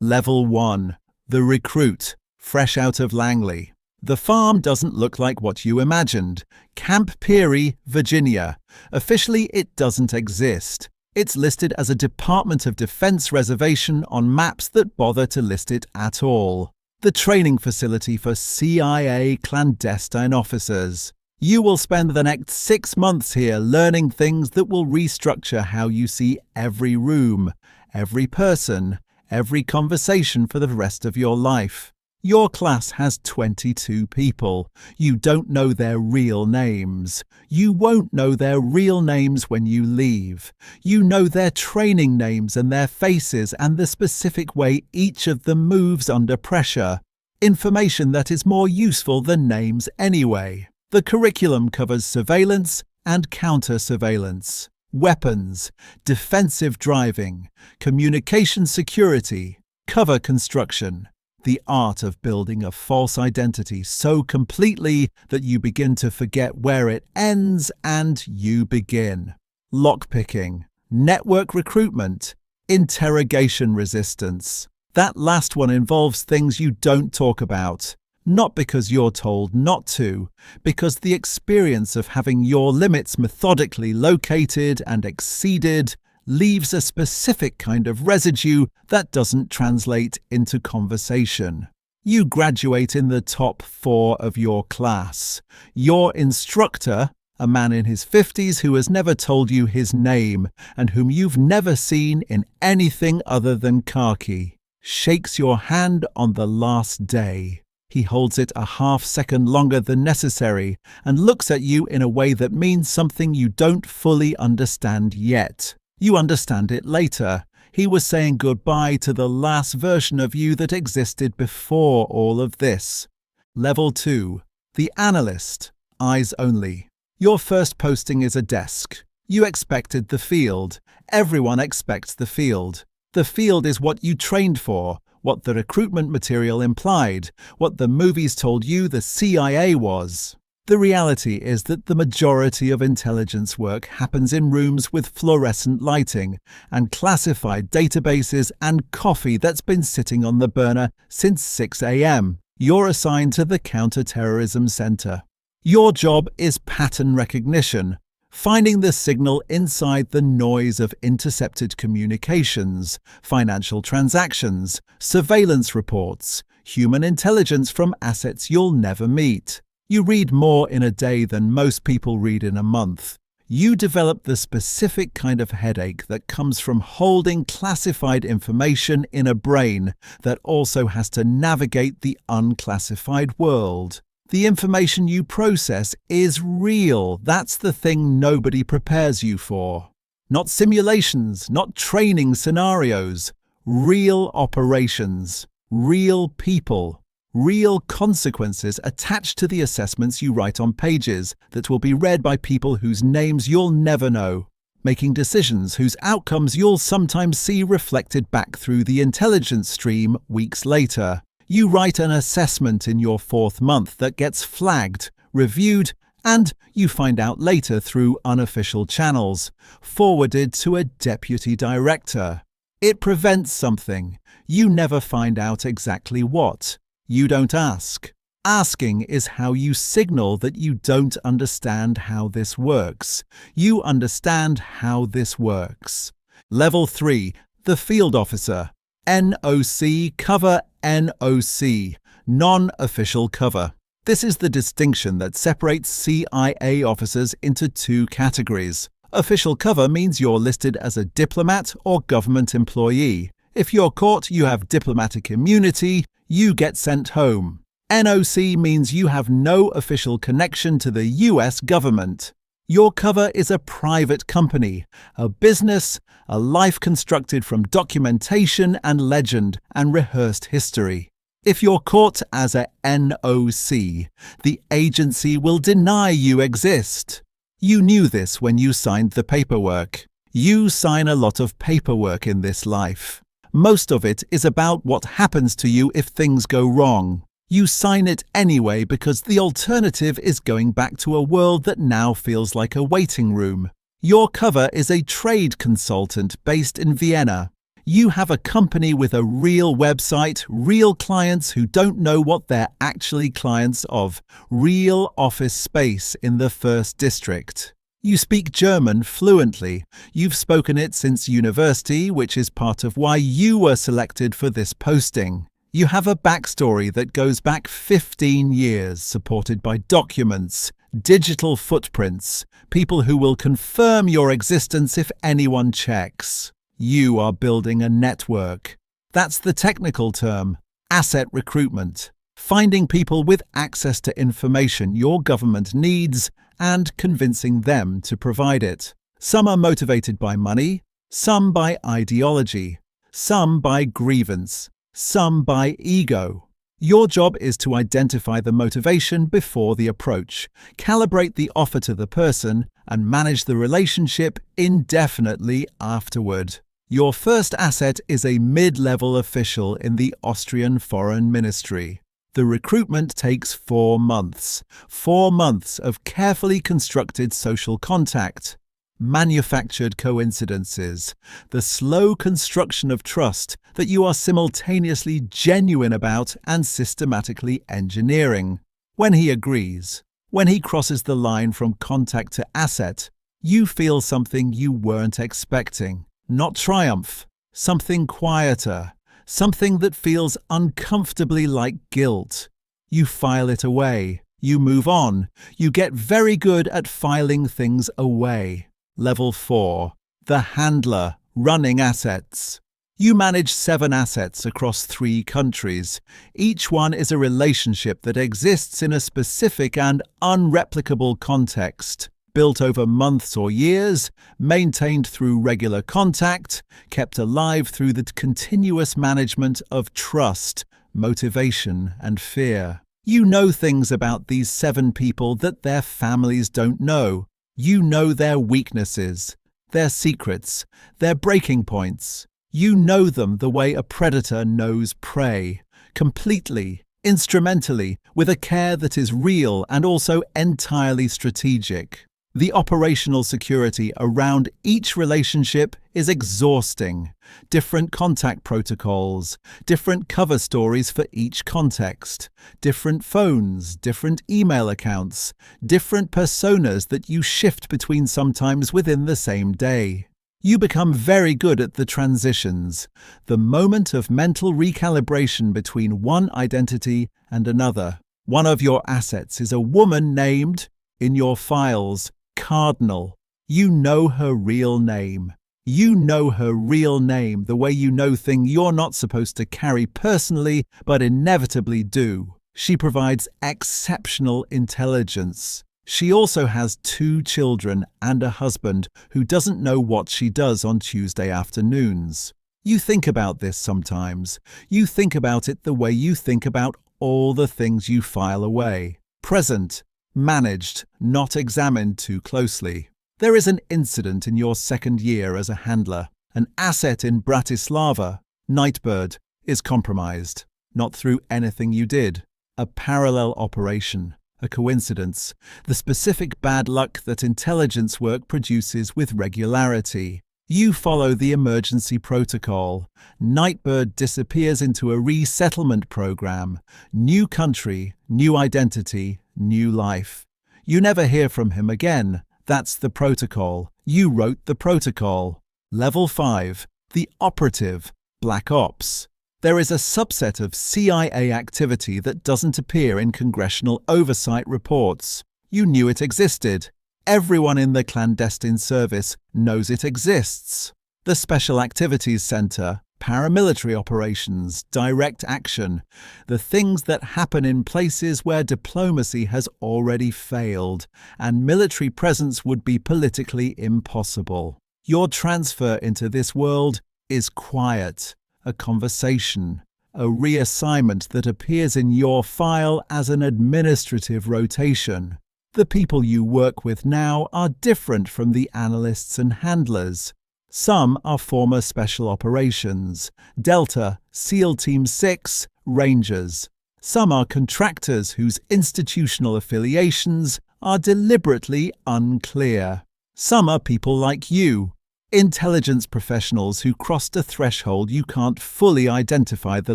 Level 1. The recruit, fresh out of Langley. The farm doesn't look like what you imagined. Camp Peary, Virginia. Officially, it doesn't exist. It's listed as a Department of Defense reservation on maps that bother to list it at all. The training facility for CIA clandestine officers. You will spend the next 6 months here learning things that will restructure how you see every room, every person, every conversation for the rest of your life. Your class has 22 people. You don't know their real names. You won't know their real names when you leave. You know their training names and their faces and the specific way each of them moves under pressure. Information that is more useful than names anyway. The curriculum covers surveillance and counter-surveillance, weapons, defensive driving, communication security, cover construction, the art of building a false identity so completely that you begin to forget where it ends and you begin. Lockpicking, network recruitment, interrogation resistance. That last one involves things you don't talk about. Not because you're told not to, because the experience of having your limits methodically located and exceeded leaves a specific kind of residue that doesn't translate into conversation. You graduate in the top 4 of your class. Your instructor, a man in his 50s who has never told you his name and whom you've never seen in anything other than khaki, shakes your hand on the last day. He holds it a half second longer than necessary and looks at you in a way that means something you don't fully understand yet. You understand it later. He was saying goodbye to the last version of you that existed before all of this. Level 2. The analyst. Eyes only. Your first posting is a desk. You expected the field. Everyone expects the field. The field is what you trained for, what the recruitment material implied, what the movies told you the CIA was. The reality is that the majority of intelligence work happens in rooms with fluorescent lighting and classified databases and coffee that's been sitting on the burner since 6 a.m. You're assigned to the Counterterrorism Center. Your job is pattern recognition, finding the signal inside the noise of intercepted communications, financial transactions, surveillance reports, human intelligence from assets you'll never meet. You read more in a day than most people read in a month. You develop the specific kind of headache that comes from holding classified information in a brain that also has to navigate the unclassified world. The information you process is real. That's the thing nobody prepares you for. Not simulations, not training scenarios. Real operations, real people, real consequences attached to the assessments you write on pages that will be read by people whose names you'll never know, making decisions whose outcomes you'll sometimes see reflected back through the intelligence stream weeks later. You write an assessment in your 4th month that gets flagged, reviewed, and you find out later through unofficial channels, forwarded to a deputy director. It prevents something. You never find out exactly what. You don't ask. Asking is how you signal that you don't understand how this works. You understand how this works. Level 3. The Field Officer. NOC cover NOC. Non-official cover. This is the distinction that separates CIA officers into 2 categories. Official cover means you're listed as a diplomat or government employee. If you're caught, you have diplomatic immunity. You get sent home. NOC means you have no official connection to the US government. Your cover is a private company, a business, a life constructed from documentation and legend and rehearsed history. If you're caught as a NOC, the agency will deny you exist. You knew this when you signed the paperwork. You sign a lot of paperwork in this life. Most of it is about what happens to you if things go wrong. You sign it anyway because the alternative is going back to a world that now feels like a waiting room. Your cover is a trade consultant based in Vienna. You have a company with a real website, real clients who don't know what they're actually clients of, real office space in the first district. You speak German fluently. You've spoken it since university, which is part of why you were selected for this posting. You have a backstory that goes back 15 years, supported by documents, digital footprints, people who will confirm your existence if anyone checks. You are building a network. That's the technical term, asset recruitment. Finding people with access to information your government needs and convincing them to provide it. Some are motivated by money, some by ideology, some by grievance, some by ego. Your job is to identify the motivation before the approach, calibrate the offer to the person, and manage the relationship indefinitely afterward. Your first asset is a mid-level official in the Austrian Foreign Ministry. The recruitment takes 4 months. 4 months of carefully constructed social contact. Manufactured coincidences. The slow construction of trust that you are simultaneously genuine about and systematically engineering. When he agrees, when he crosses the line from contact to asset, you feel something you weren't expecting. Not triumph, something quieter, something that feels uncomfortably like guilt. You file it away, you move on, you get very good at filing things away. Level 4. The handler, running assets. You manage 7 assets across 3 countries. Each one is a relationship that exists in a specific and unreplicable context. Built over months or years, maintained through regular contact, kept alive through the continuous management of trust, motivation, and fear. You know things about these 7 people that their families don't know. You know their weaknesses, their secrets, their breaking points. You know them the way a predator knows prey, completely, instrumentally, with a care that is real and also entirely strategic. The operational security around each relationship is exhausting. Different contact protocols, different cover stories for each context, different phones, different email accounts, different personas that you shift between sometimes within the same day. You become very good at the transitions, the moment of mental recalibration between one identity and another. One of your assets is a woman named, in your files, Cardinal. You know her real name. You know her real name the way you know things you're not supposed to carry personally but inevitably do. She provides exceptional intelligence. She also has 2 children and a husband who doesn't know what she does on Tuesday afternoons. You think about this sometimes. You think about it the way you think about all the things you file away. Present. Managed, not examined too closely. There is an incident in your 2nd year as a handler. An asset in Bratislava, Nightbird, is compromised. Not through anything you did. A parallel operation. A coincidence. The specific bad luck that intelligence work produces with regularity. You follow the emergency protocol. Nightbird disappears into a resettlement program. New country, new identity, new life. You never hear from him again. That's the protocol. You wrote the protocol. Level 5. The operative, Black Ops. There is a subset of CIA activity that doesn't appear in congressional oversight reports. You knew it existed. Everyone in the clandestine service knows it exists. The Special Activities Center, paramilitary operations, direct action, the things that happen in places where diplomacy has already failed and military presence would be politically impossible. Your transfer into this world is quiet, a conversation, a reassignment that appears in your file as an administrative rotation. The people you work with now are different from the analysts and handlers. Some are former Special Operations, Delta, SEAL Team 6, Rangers. Some are contractors whose institutional affiliations are deliberately unclear. Some are people like you, Intelligence professionals who crossed a threshold you can't fully identify the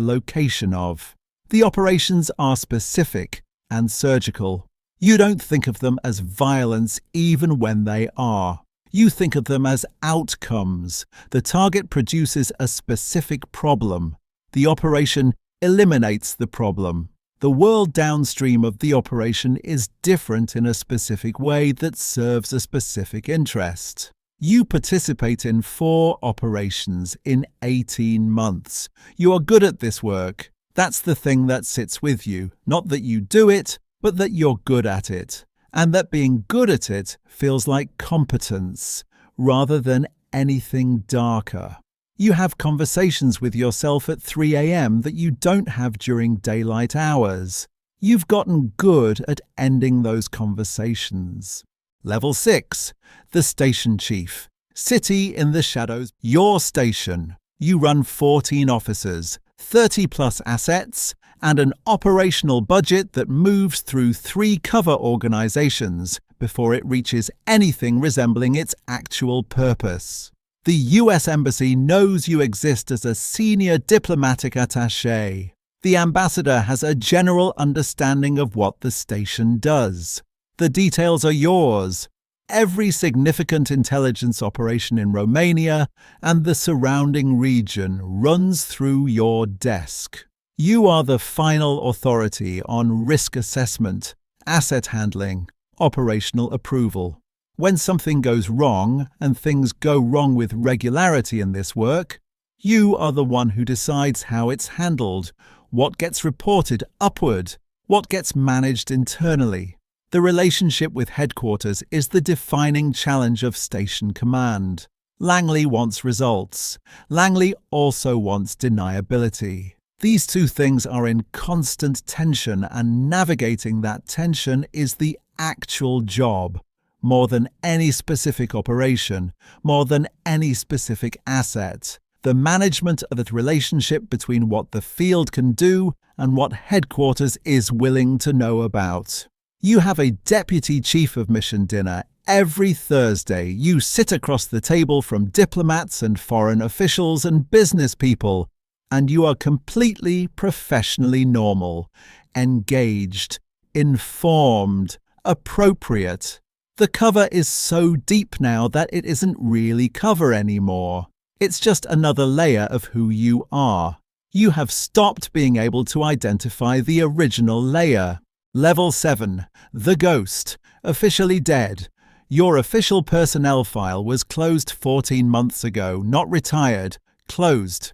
location of. The operations are specific and surgical. You don't think of them as violence even when they are. You think of them as outcomes. The target produces a specific problem. The operation eliminates the problem. The world downstream of the operation is different in a specific way that serves a specific interest. You participate in 4 operations in 18 months. You are good at this work. That's the thing that sits with you. Not that you do it, but that you're good at it. And that being good at it feels like competence, rather than anything darker. You have conversations with yourself at 3 a.m. that you don't have during daylight hours. You've gotten good at ending those conversations. Level 6. The Station Chief. City in the shadows. Your station. You run 14 officers, 30-plus assets, and an operational budget that moves through 3 cover organizations before it reaches anything resembling its actual purpose. The US Embassy knows you exist as a senior diplomatic attaché. The ambassador has a general understanding of what the station does. The details are yours. Every significant intelligence operation in Romania and the surrounding region runs through your desk. You are the final authority on risk assessment, asset handling, operational approval. When something goes wrong, and things go wrong with regularity in this work, you are the one who decides how it's handled, what gets reported upward, what gets managed internally. The relationship with headquarters is the defining challenge of station command. Langley wants results. Langley also wants deniability. These 2 things are in constant tension, and navigating that tension is the actual job. More than any specific operation, more than any specific asset. The management of the relationship between what the field can do and what headquarters is willing to know about. You have a deputy chief of mission dinner every Thursday. You sit across the table from diplomats and foreign officials and business people, and you are completely professionally normal, engaged, informed, appropriate. The cover is so deep now that it isn't really cover anymore. It's just another layer of who you are. You have stopped being able to identify the original layer. Level 7. The Ghost. Officially dead. Your official personnel file was closed 14 months ago, not retired. Closed.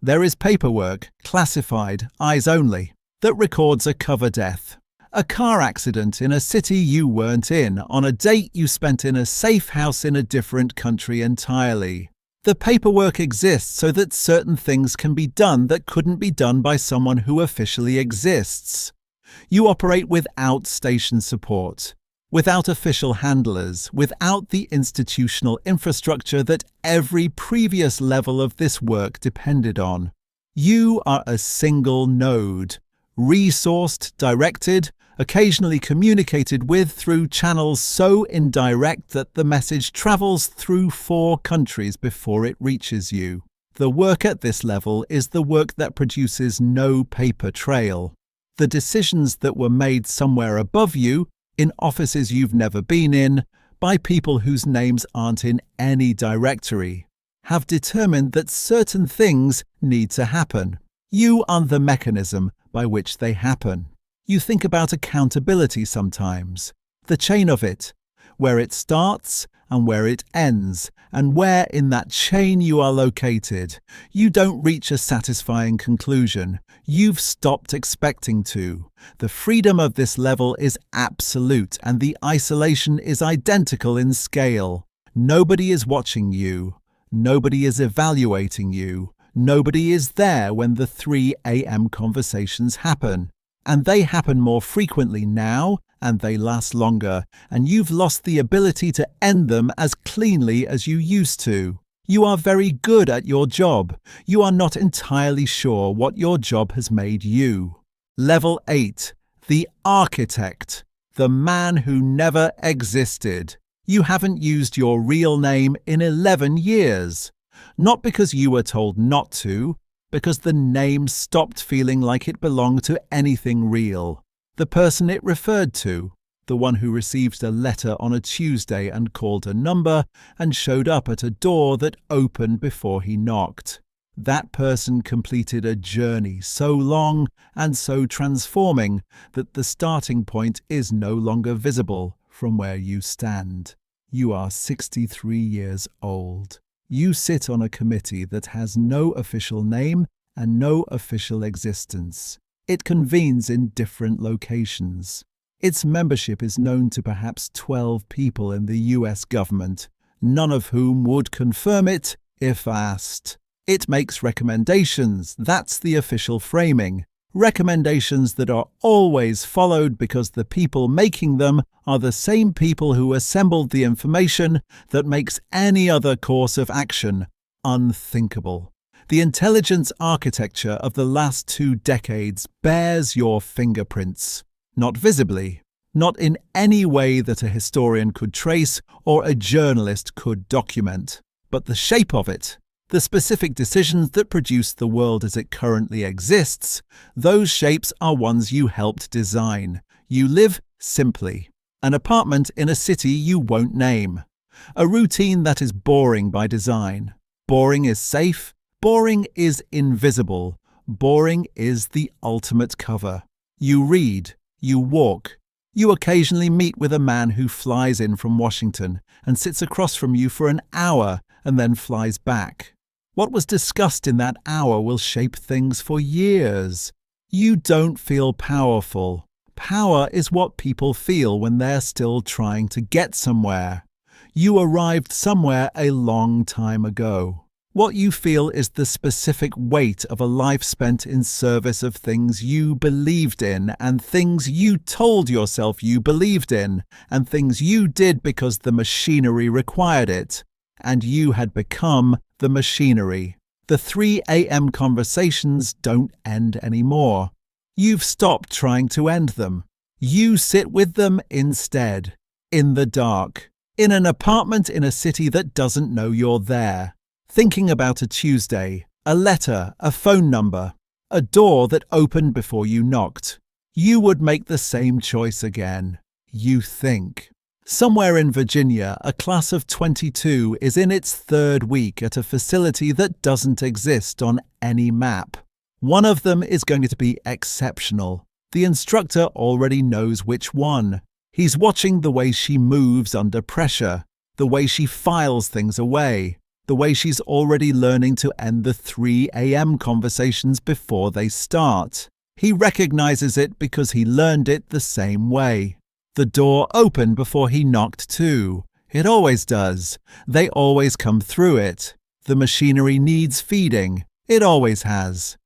There is paperwork, classified, eyes only, that records a cover death. A car accident in a city you weren't in, on a date you spent in a safe house in a different country entirely. The paperwork exists so that certain things can be done that couldn't be done by someone who officially exists. You operate without station support, without official handlers, without the institutional infrastructure that every previous level of this work depended on. You are a single node, resourced, directed, occasionally communicated with through channels so indirect that the message travels through 4 countries before it reaches you. The work at this level is the work that produces no paper trail. The decisions that were made somewhere above you, in offices you've never been in, by people whose names aren't in any directory, have determined that certain things need to happen. You are the mechanism by which they happen. You think about accountability sometimes, the chain of it, where it starts and where it ends, and where in that chain you are located. You don't reach a satisfying conclusion. You've stopped expecting to. The freedom of this level is absolute, and the isolation is identical in scale. Nobody is watching you. Nobody is evaluating you. Nobody is there when the 3 a.m. conversations happen. And they happen more frequently now, and they last longer, and you've lost the ability to end them as cleanly as you used to. You are very good at your job. You are not entirely sure what your job has made you. Level 8. The Architect. The man who never existed. You haven't used your real name in 11 years. Not because you were told not to, because the name stopped feeling like it belonged to anything real. The person it referred to, the one who received a letter on a Tuesday and called a number and showed up at a door that opened before he knocked. That person completed a journey so long and so transforming that the starting point is no longer visible from where you stand. You are 63 years old. You sit on a committee that has no official name and no official existence. It convenes in different locations. Its membership is known to perhaps 12 people in the US government, none of whom would confirm it if asked. It makes recommendations, that's the official framing. Recommendations that are always followed because the people making them are the same people who assembled the information that makes any other course of action unthinkable. The intelligence architecture of the last 2 decades bears your fingerprints. Not visibly, not in any way that a historian could trace or a journalist could document, but the shape of it. The specific decisions that produce the world as it currently exists, those shapes are ones you helped design. You live simply. An apartment in a city you won't name. A routine that is boring by design. Boring is safe. Boring is invisible. Boring is the ultimate cover. You read. You walk. You occasionally meet with a man who flies in from Washington and sits across from you for an hour and then flies back. What was discussed in that hour will shape things for years. You don't feel powerful. Power is what people feel when they're still trying to get somewhere. You arrived somewhere a long time ago. What you feel is the specific weight of a life spent in service of things you believed in and things you told yourself you believed in and things you did because the machinery required it. And you had become the machinery. The 3 a.m. conversations don't end anymore. You've stopped trying to end them. You sit with them instead, in the dark, in an apartment in a city that doesn't know you're there, thinking about a Tuesday, a letter, a phone number, a door that opened before you knocked. You would make the same choice again. You think. Somewhere in Virginia, a class of 22 is in its 3rd week at a facility that doesn't exist on any map. One of them is going to be exceptional. The instructor already knows which one. He's watching the way she moves under pressure, the way she files things away, the way she's already learning to end the 3 a.m. conversations before they start. He recognizes it because he learned it the same way. The door opened before he knocked too. It always does. They always come through it. The machinery needs feeding. It always has.